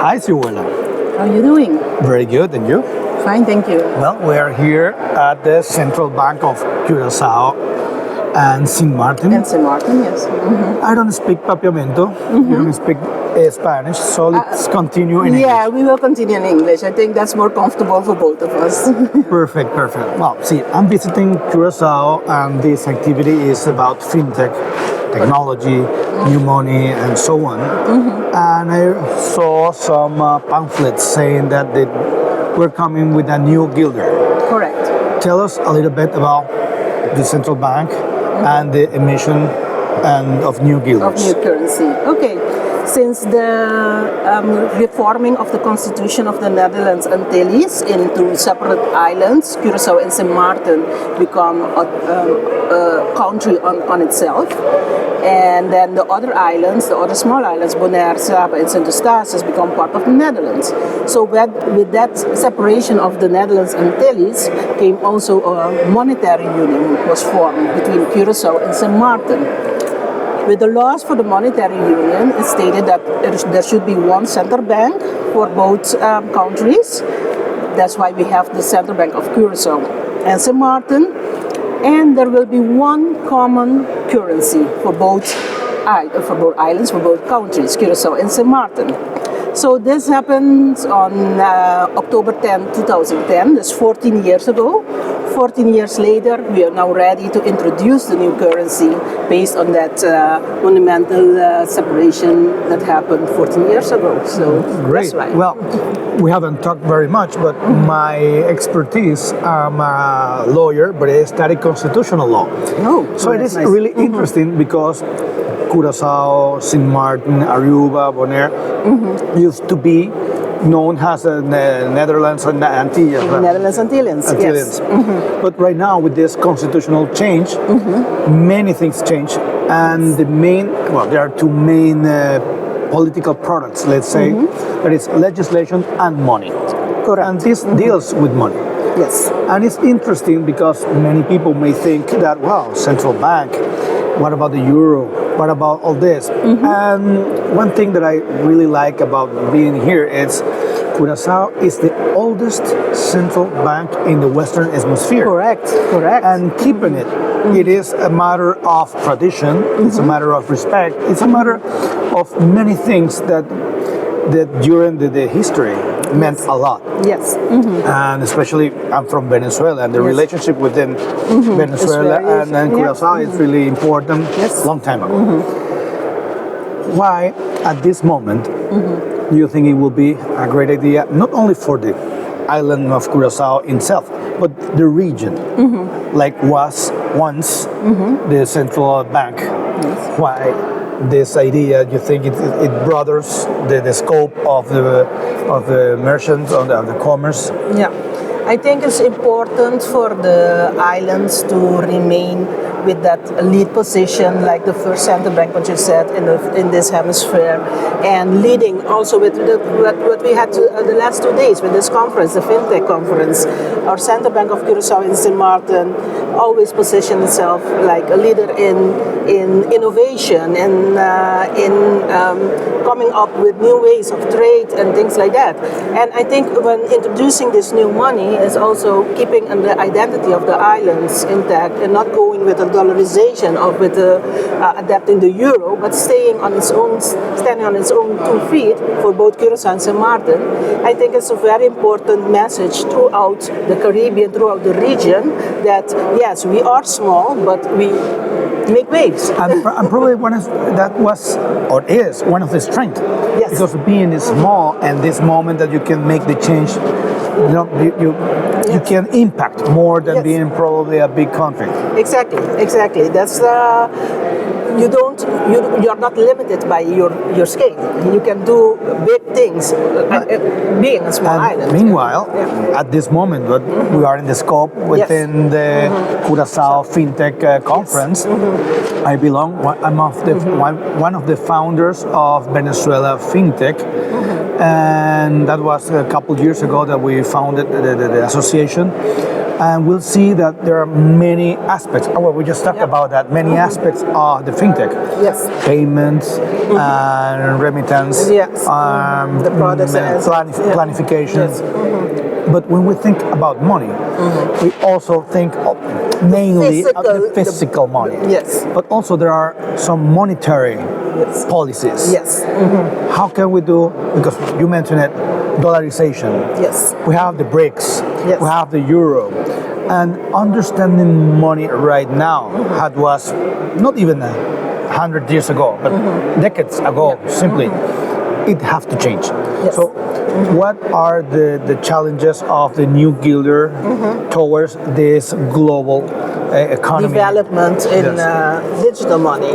Hi, Siuwella. How are you doing? Very good, and you? Fine, thank you. Well, we are here at the Central Bank of Curacao and Sint Maarten. And Sint Maarten, yes. Mm-hmm. I don't speak papiamento. You don't speak Spanish, so let's continue in Yeah, English. we will continue in English. I think that's more comfortable for both of us. Perfect. Well, see, I'm visiting Curacao, and this activity is about fintech, technology, new money, and so on. And I saw some pamphlets saying that we're coming with a new Gilder. Correct. Tell us a little bit about the central bank and the emission of new Gilders. Of new currency. Okay. Since the reforming of the constitution of the Netherlands Antilles into separate islands, Curacao and Sint Maarten become a country on itself. And then the other islands, the other small islands, Bonaire, Saba, and Sint Eustatius, become part of the Netherlands. So with that separation of the Netherlands Antilles came also a monetary union was formed between Curacao and Sint Maarten. With the laws for the monetary union, it stated that there should be one central bank for both countries. That's why we have the Central Bank of Curacao and Sint Maarten. And there will be one common currency for both islands, for both countries, Curacao and Sint Maarten. So this happened on October 10, 2010, that's 14 years ago. 14 years later, we are now ready to introduce the new currency based on that monumental separation that happened 14 years ago. So Great. That's right. Well, we haven't talked very much, but my expertise, I'm a lawyer, but I study constitutional law. So it is nice. really interesting because Curacao, Sint Maarten, Aruba, Bonaire used to be known as the Netherlands and the Antilles. Netherlands Antillians, yes. But right now, with this constitutional change, many things change, and there are two main political products, let's say, that is legislation and money. Correct. And this deals with money. Yes. And it's interesting because many people may think that, wow, central bank, what about the euro? What about all this? And one thing that I really like about being here is Curacao is the oldest central bank in the Western Hemisphere. Correct. And keeping it, it is a matter of tradition, it's a matter of respect, it's a matter of many things that during the history meant a lot. Yes. And especially I'm from Venezuela, and the relationship within Venezuela and Curacao is really important. Yes. Long time ago. Why at this moment do you think it will be a great idea, not only for the island of Curacao itself, but the region, like was once the central bank? Yes. Why this idea? You think it broadens the scope of the merchants, of the commerce? Yeah, I think it's important for the islands to remain with that lead position, like the first central bank, what you said, in this hemisphere, and leading also with what we had the last 2 days with this conference, the FinTech conference. Our Central Bank of Curacao and Sint Maarten always positioned itself like a leader in innovation and in coming up with new ways of trade and things like that. And I think when introducing this new money is also keeping the identity of the islands intact and not going with a dollarization or with adapting the euro, but standing on its own 2 feet for both Curacao and Sint Maarten. I think it's a very important message throughout the Caribbean, throughout the region, that yes, we are small, but we make waves. And probably that was or is one of the strengths. Yes. Because being small and this moment that you can make the change, you can impact more than being probably a big country. Exactly. That's you're not limited by your scale. You can do big things being a small island. Meanwhile, at this moment, we are in the scope within the Curacao FinTech conference. I belong. I'm one of the founders of Venezuela FinTech, and that was a couple years ago that we founded the association. And we'll see that there are many aspects. Oh, well, we just talked about that. Many aspects of the fintech. Yes. Payments and remittance. Yes. The products and planification. Yes. But when we think about money, we also think of mainly of the physical money. Yes. But also there are some monetary policies. Yes. How can we do, because you mentioned it, dollarization. Yes. We have the BRICS. Yes. We have the euro. And understanding money right now had was not even 100 years ago, but decades ago, simply, it has to change. Yes. So what are the challenges of the new Gilder towards this global economy? Development in digital money.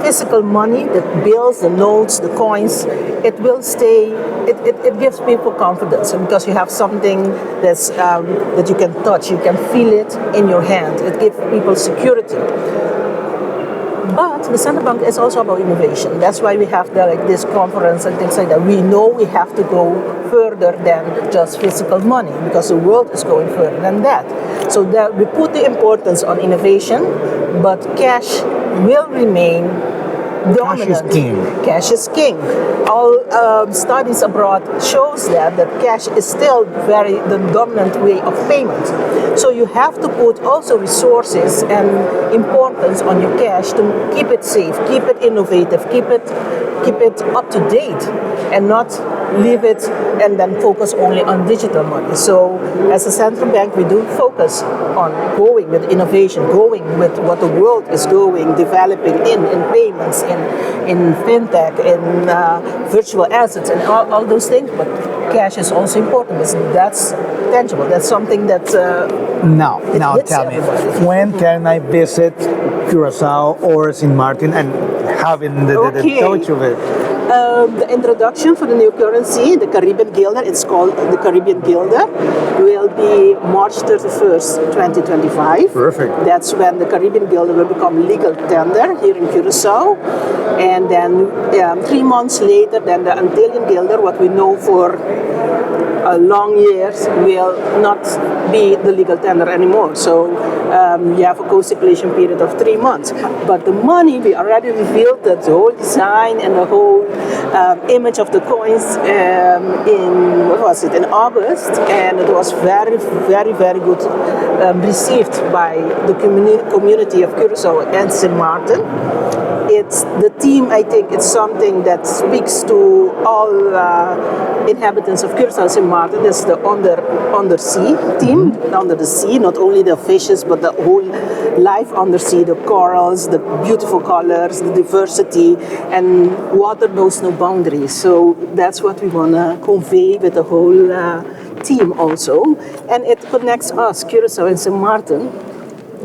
Physical money, the bills, the notes, the coins, it will stay, it gives people confidence because you have something that's, that you can touch, you can feel it in your hand. It gives people security. But the central bank is also about innovation. That's why we have this conference and things like that. We know we have to go further than just physical money because the world is going further than that. So that we put the importance on innovation, but cash will remain dominant. Cash is king. Cash is king. All studies abroad shows that cash is still the dominant way of payment. So you have to put also resources and importance on your cash to keep it safe, keep it innovative, keep it up to date, and not leave it and then focus only on digital money. So as a central bank, we do focus on going with innovation, going with what the world is doing, developing in payments, in fintech, in virtual assets, and all those things. But cash is also important. That's tangible. That's something that Now tell me, when can I visit Curacao or Sint Maarten and having the touch of it? The introduction for the new currency, the Caribbean Gilder, it's called the Caribbean Gilder, will be March 31st, 2025. Perfect. That's when the Caribbean Gilder will become legal tender here in Curacao. And then 3 months later, then the Antillean Guilder, what we know for long years, will not be the legal tender anymore. So you have a co-circulation period of 3 months. But the money, we already revealed that the whole design and the whole image of the coins in August, and it was very, very, very good received by the community of Curacao and Sint Maarten. It's the theme, I think it's something that speaks to all inhabitants of Curacao and Sint Maarten. It's the undersea theme, under the sea, not only the fishes, but the whole life undersea, the corals, the beautiful colors, the diversity, and water knows no boundaries. So that's what we want to convey with the whole team also. And it connects us, Curacao and Sint Maarten,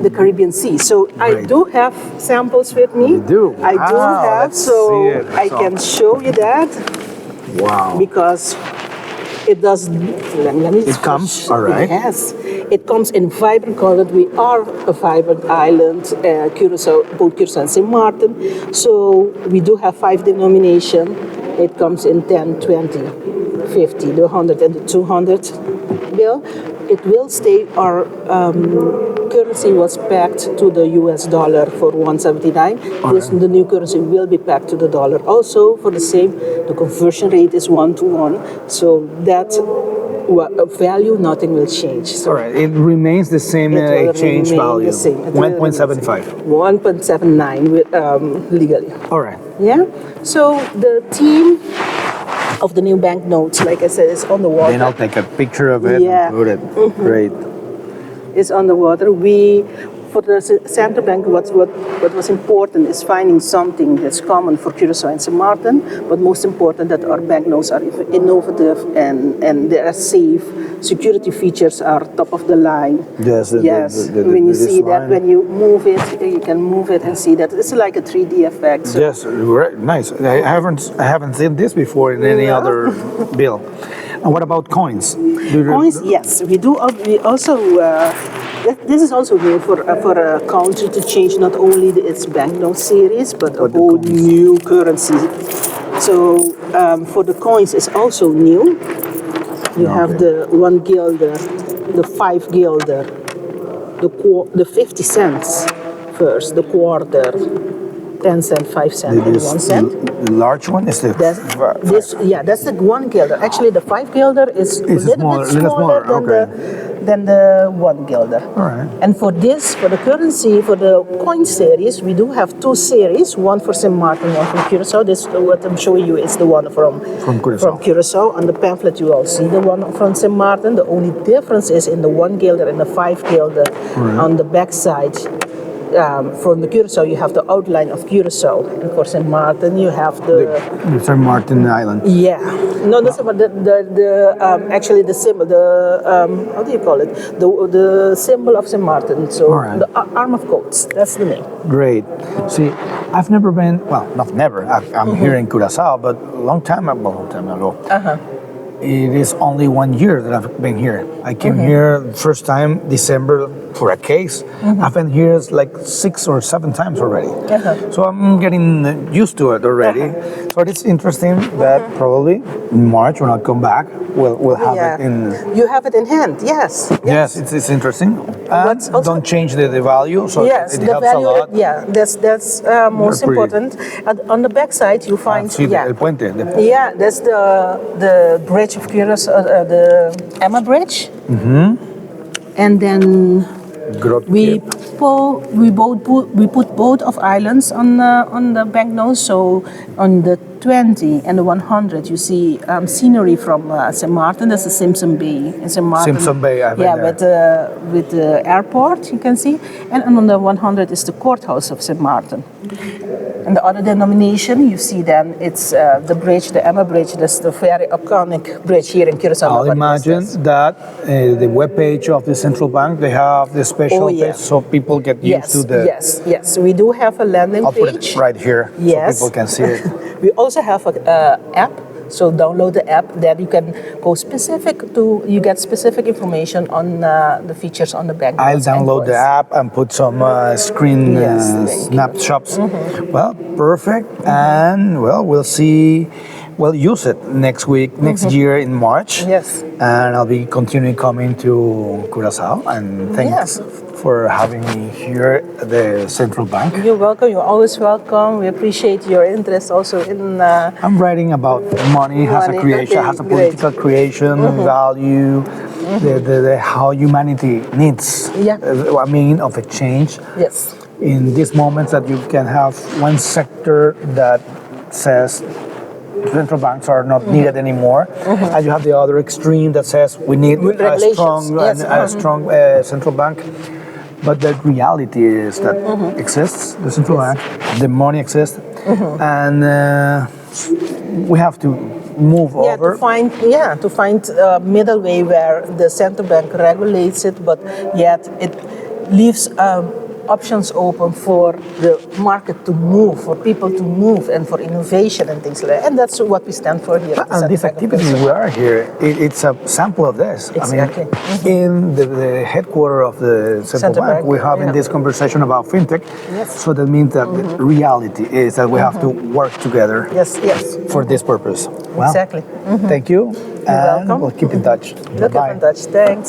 the Caribbean Sea. So I do have samples with me. You do? I do have, so I So can show you that. Wow. Because it does, let me It comes, all right. Yes, it comes in vibrant colors. We are a vibrant island, Curacao, both Curacao and Sint Maarten. So we do have 5 denominations. It comes in 10, 20, 50, the 100 and the 200 bill. It will stay, our currency was pegged to the US dollar for 179. The new currency will be pegged to the dollar. Also, for the same, the conversion rate is 1-to-1. So that value, nothing will change. So all right, it remains the same exchange value. 1.75. 1.79 legally. All right. Yeah. So the theme of the new banknotes, like I said, is on the water. Then I'll take a picture of it Yeah. and put it. Great. Is on the water. For the central bank, what was important is finding something that's common for Curacao and Sint Maarten, but most important that our banknotes are innovative and they are safe. Security features are top of the line. Yes. When you see that, when you move it, you can move it and see that it's like a 3D effect. So. Yes, right. Nice. I haven't seen this before in any other bill. And what about coins? Coins, yes, we do. We also. This is also new for a country to change not only its banknote series, but a whole new currency. So for the coins, it's also new. You have the 1 guilder, the 5 guilder, the 50 cents first, the quarter, 10 cent, 5 cent, and 1 cent. The large one is the That's the 1 guilder. Actually, the 5 guilder is a little bit smaller than the 1 guilder. All right. And for the currency, for the coin series, we do have 2 series, one for Sint Maarten, one from Curacao. This, what I'm showing you, is the one from Curacao. On the pamphlet, you all see the one from Sint Maarten. The only difference is in the 1 guilder and the 5 guilder. Right. On the back side, from the Curacao, you have the outline of Curacao, and for Sint Maarten, you have the Sint Maarten Island. Yeah, no, that's about actually the symbol, how do you call it? The symbol of Sint Maarten. So right. the arm of goats. That's the name. Great. See, I've never been. Well, not never. I'm here in Curacao, but a long time ago. It is only 1 year that I've been here. I came here first time December for a case. I've been here like 6 or 7 times already. So I'm getting used to it already. So it's interesting that probably in March when I come back, we'll have it in. You have it in hand, yes. Yes, it's interesting. And don't change the value, so yes, it the helps value, a lot. Yeah, that's most important. And on the back side, you find El puente. Yeah, that's the bridge of Curacao, the Emma Bridge. And then we put both of islands on the banknotes. So on the 20 and the 100, you see scenery from Sint Maarten. That's the Simpson Bay in Sint Maarten. Simpson Bay, I've been there. With the airport, you can see. And on the 100 is the courthouse of Sint Maarten. And the other denomination, you see then, it's the bridge, the Emma Bridge. That's the very iconic bridge here in Curacao. I'll imagine that the webpage of the central bank, they have the special page so people get used to the... Yes. We do have a landing page. I'll put it right here so people can see it. We also have an app. So download the app that you can go you get specific information on the features on the bank. I'll download the app and put some screen snapshots. Well, perfect. And we'll see. We'll use it next week, next year in March. Yes. And I'll be continuing coming to Curacao. And thanks for having me here at the Central Bank. You're welcome. You're always welcome. We appreciate your interest also in... I'm writing about money has a creation, has a political creation, value, the how humanity needs a mean of exchange. Yes. In these moments that you can have one sector that says central banks are not needed anymore, and you have the other extreme that says we need a strong central bank. But the reality is that exists, the central bank, the money exists, and we have to move over. To find a middle way where the central bank regulates it, but yet it leaves options open for the market to move, for people to move, and for innovation and things like that. And that's what we stand for here. And this activity we are here, it's a sample of this. Exactly. I mean, in the headquarters of the central bank, we're having this conversation about fintech. Yes. So that means that the reality is that we have to work together for this purpose. Well, exactly. Thank you. You're welcome. We'll keep in touch. We'll keep in touch. Thanks.